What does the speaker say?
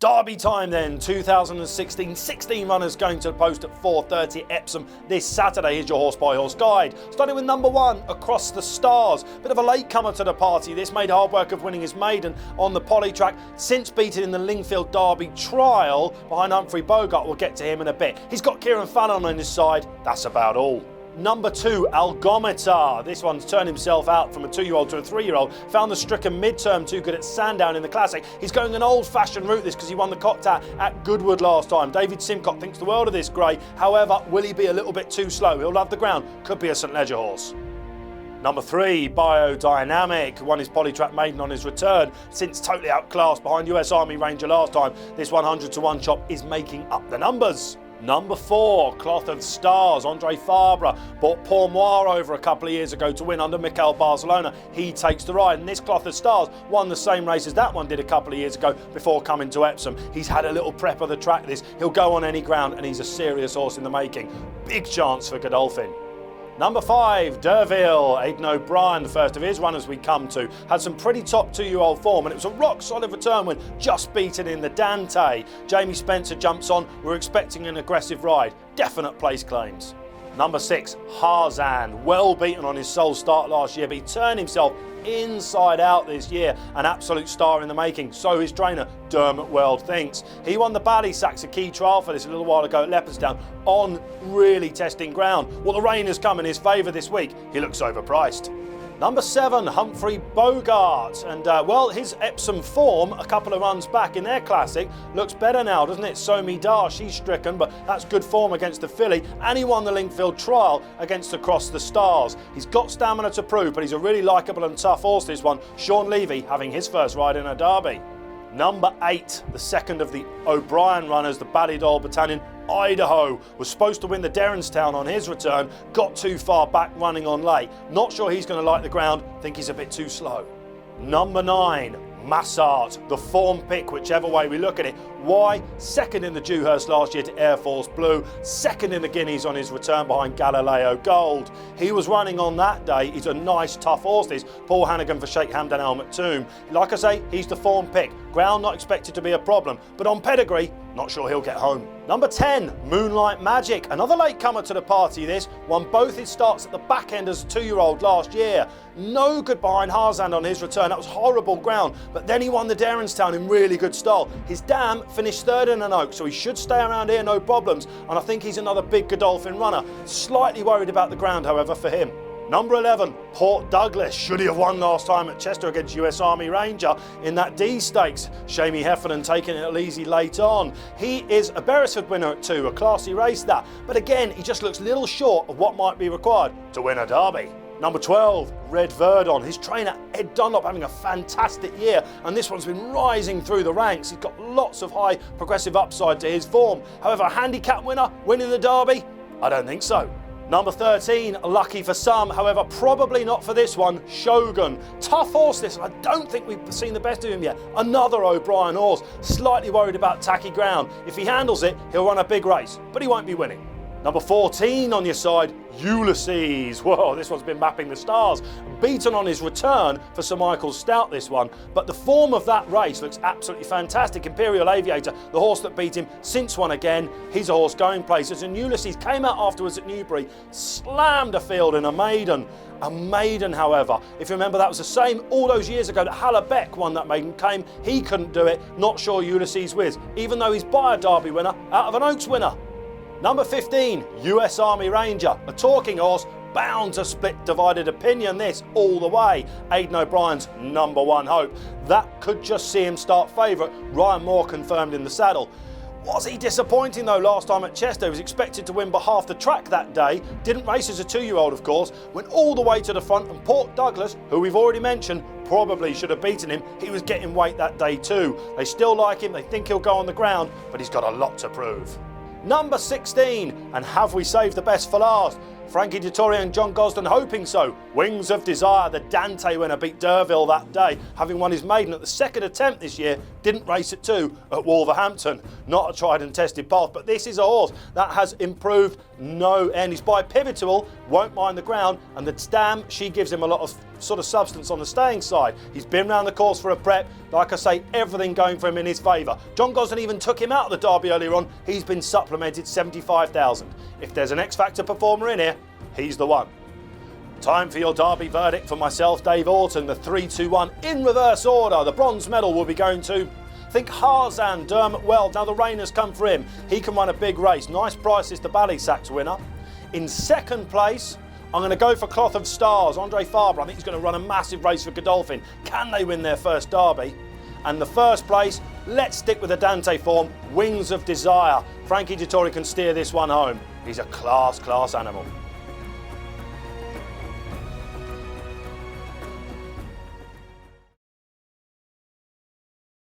Derby time then, 2016, 16 runners going to the post at 4:30 at Epsom this Saturday. Here's your horse by horse guide. Starting with number 1, Across the Stars. Bit of a latecomer to the party. This made hard work of winning his maiden on the Polytrack. Since beaten in the Lingfield Derby trial behind Humphrey Bogart. We'll get to him in a bit. He's got Kieran Fallon on his side. That's about all. Number 2, Algoma Tar. This one's turned himself out from a 2-year-old to a 3-year-old. Found the Stricken midterm too good at Sandown in the Classic. He's going an old-fashioned route this because he won the Cocktat at Goodwood last time. David Simcock thinks the world of this grey. However, will he be a little bit too slow? He'll love the ground. Could be a St Leger horse. Number 3, Biodynamic. Won his Polytrack maiden on his return. Since totally outclassed behind US Army Ranger last time. This 100-to-1 chop is making up the numbers. Number 4, Cloth of Stars. Andre Fabre bought Pour-Moi over a couple of years ago to win under Mikel Barcelona. He takes the ride, and this Cloth of Stars won the same race as that one did a couple of years ago before coming to Epsom. He's had a little prep of the track this. He'll go on any ground, and he's a serious horse in the making. Big chance for Godolphin. Number 5, Derval. Aidan O'Brien, the first of his runners we come to, had some pretty top 2-year-old form, and it was a rock-solid return win, just beaten in the Dante. Jamie Spencer jumps on. We're expecting an aggressive ride. Definite place claims. Number 6, Harz. Well beaten on his sole start last year, but he turned himself inside out this year. An absolute star in the making, so his trainer Dermot Weld thinks. He won the Ballysacks, a key trial for this a little while ago at Leopardstown, on really testing ground. Well, the rain has come in his favour this week. He looks overpriced. Number 7, Humphrey Bogart. And, well, his Epsom form, a couple of runs back in their Classic, looks better now, doesn't it? Somi Dar, she's stricken, but that's good form against the filly. And he won the Lingfield trial against Across the Stars. He's got stamina to prove, but he's a really likeable and tough horse, this one. Sean Levy having his first ride in a Derby. Number 8, the second of the O'Brien runners, the Battalion Idaho, was supposed to win the Derranstown on his return, got too far back running on late. Not sure he's going to like the ground, think he's a bit too slow. Number 9, Massart, the form pick, whichever way we look at it. Why? Second in the Dewhurst last year to Air Force Blue, second in the Guineas on his return behind Galileo Gold. He was running on that day. He's a nice, tough horse, this. Paul Hannigan for Sheikh Hamdan Al Maktoum. Like I say, he's the form pick. Ground not expected to be a problem, but on pedigree, not sure he'll get home. Number 10, Moonlight Magic. Another latecomer to the party this. Won both his starts at the back end as a 2-year-old last year. No good behind Harz on his return. That was horrible ground. But then he won the Derranstown in really good style. His dam finished 3rd in an Oak, so he should stay around here, no problems. And I think he's another big Godolphin runner. Slightly worried about the ground, however, for him. Number 11, Port Douglas. Should he have won last time at Chester against US Army Ranger in that D Stakes? Shamey Heffernan taking it easy late on. He is a Beresford winner at 2, a classy race that. But again, he just looks a little short of what might be required to win a Derby. Number 12, Red Verdon. His trainer, Ed Dunlop, having a fantastic year, and this one's been rising through the ranks. He's got lots of high progressive upside to his form. However, a handicap winner winning the Derby? I don't think so. Number 13, lucky for some, however, probably not for this one, Shogun. Tough horse this, and I don't think we've seen the best of him yet. Another O'Brien horse, slightly worried about tacky ground. If he handles it, he'll run a big race, but he won't be winning. Number 14 on your side, Ulysses. Whoa, this one's been mapping the stars. Beaten on his return for Sir Michael Stout, this one. But the form of that race looks absolutely fantastic. Imperial Aviator, the horse that beat him, since won again. He's a horse going places. And Ulysses came out afterwards at Newbury, slammed a field in a maiden. A maiden, however, if you remember, that was the same all those years ago that Hallerbeck won that maiden. Came, he couldn't do it. Not sure Ulysses whiz, even though he's by a Derby winner out of an Oaks winner. Number 15, US Army Ranger, a talking horse, bound to split divided opinion this all the way. Aidan O'Brien's number 1 hope. That could just see him start favourite. Ryan Moore confirmed in the saddle. Was he disappointing though last time at Chester? He was expected to win by half the track that day. Didn't race as a 2-year-old, of course. Went all the way to the front, and Port Douglas, who we've already mentioned, probably should have beaten him. He was getting weight that day too. They still like him. They think he'll go on the ground, but he's got a lot to prove. Number 16, and have we saved the best for last? Frankie Dettori and John Gosden hoping so. Wings of Desire, the Dante winner, beat Derval that day, having won his maiden at the second attempt this year. Didn't race at 2 at Wolverhampton. Not a tried and tested path, but this is a horse that has improved no end. He's bi-pivotal, won't mind the ground, and the dam, she gives him a lot of sort of substance on the staying side. He's been round the course for a prep. Like I say, everything going for him in his favour. John Gosden even took him out of the Derby earlier on. He's been supplemented 75,000. If there's an X-Factor performer in here, he's the one. Time for your Derby verdict for myself, Dave Orton, the 3-2-1 in reverse order. The bronze medal will be going to, I think, Harz and Dermot Weld. Now the rain has come for him. He can run a big race. Nice price is the Ballysax winner. In second place, I'm going to go for Cloth of Stars. Andre Fabre, I think he's going to run a massive race for Godolphin. Can they win their first Derby? And the first place, let's stick with the Dante form, Wings of Desire. Frankie Dettori can steer this one home. He's a class animal.